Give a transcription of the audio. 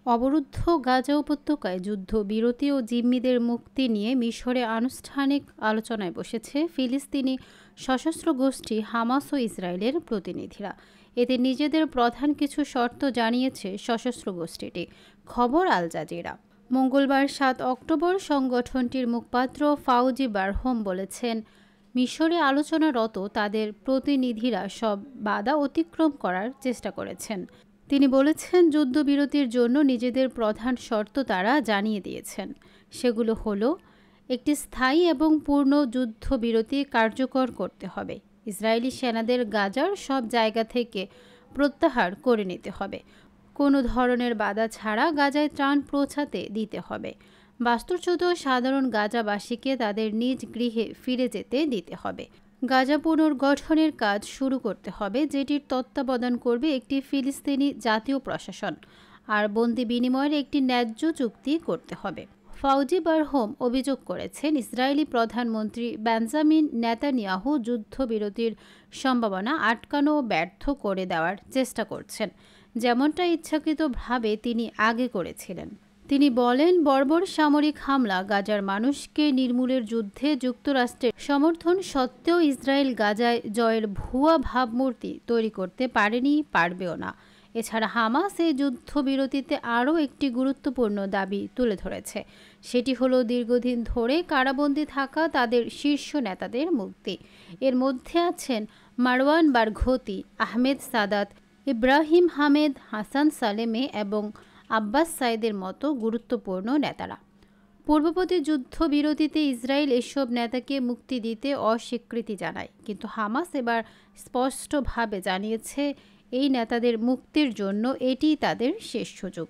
অবরুদ্ধ গাজা উপত্যকায় যুদ্ধবিরতি ও জিম্মিদের মুক্তি নিয়ে মিশরে আনুষ্ঠানিক আলোচনায় বসেছে ফিলিস্তিনি সশস্ত্র গোষ্ঠী হামাস ও ইসরায়েলের প্রতিনিধিরা। এতে নিজেদের প্রধান কিছু শর্ত জানিয়েছে সশস্ত্র গোষ্ঠীটি, খবর আল জাজিরা। মঙ্গলবার ৭ অক্টোবর সংগঠনটির মুখপাত্র ফাউজি বারহোম বলেছেন, মিশরে আলোচনারত তাদের প্রতিনিধিরা সব বাধা অতিক্রম করার চেষ্টা করেছেন। তিনি বলেছেন, যুদ্ধবিরতির জন্য নিজেদের প্রধান শর্ত তারা জানিয়ে দিয়েছেন। সেগুলো হলো, একটি স্থায়ী এবং পূর্ণ যুদ্ধবিরতি কার্যকর করতে হবে। ইসরায়েলি সেনাদের গাজার সব জায়গা থেকে প্রত্যাহার করে নিতে হবে। কোনো ধরনের বাধা ছাড়া গাজায় ত্রাণ পৌঁছাতে দিতে হবে। বাস্তুচ্যুত সাধারণ গাজাবাসীকে তাদের নিজ গৃহে ফিরে যেতে দিতে হবে। গাজা পুনর্গঠনের কাজ শুরু করতে হবে, যেটির তত্ত্বাবধান করবে একটি ফিলিস্তিনি জাতীয় প্রশাসন, আর বন্দি বিনিময়ের একটি ন্যায্য চুক্তি করতে হবে। ফাউজি বারহোম অভিযোগ করেছেন, ইসরায়েলি প্রধানমন্ত্রী বেঞ্জামিন নেতানিয়াহু যুদ্ধবিরতির সম্ভাবনা আটকানো ও ব্যর্থ করে দেওয়ার চেষ্টা করছেন, যেমনটা ইচ্ছাকৃতভাবে তিনি আগে করেছিলেন। তিনি বলেন, বর্বর সামরিক হামলা গাজার মানুষকে নির্মূলের যুদ্ধে যুক্তরাষ্ট্রের সমর্থন সত্ত্বেও ইসরায়েল গাজায় জয়ের ভুয়া ভাবমূর্তি তৈরি করতে পারেনি, পারবেও না। এছাড়া হামাস এই যুদ্ধবিরতিতে আরও একটি গুরুত্বপূর্ণ দাবি তুলে ধরেছে। সেটি হলো দীর্ঘদিন ধরে কারাবন্দী থাকা তাদের শীর্ষ নেতাদের মুক্তি। এর মধ্যে আছেন মারওয়ান বারঘৌতি, আহমেদ সাদাত, ইব্রাহিম হামেদ, হাসান সালেমে এবং আব্বাস সাইদের মতো গুরুত্বপূর্ণ নেতারা। পূর্ববর্তী যুদ্ধবিরতিতে ইসরায়েল এসব নেতাকে মুক্তি দিতে অস্বীকৃতি জানায়, কিন্তু হামাস এবার স্পষ্টভাবে জানিয়েছে, এই নেতাদের মুক্তির জন্য এটিই তাদের শেষ সুযোগ।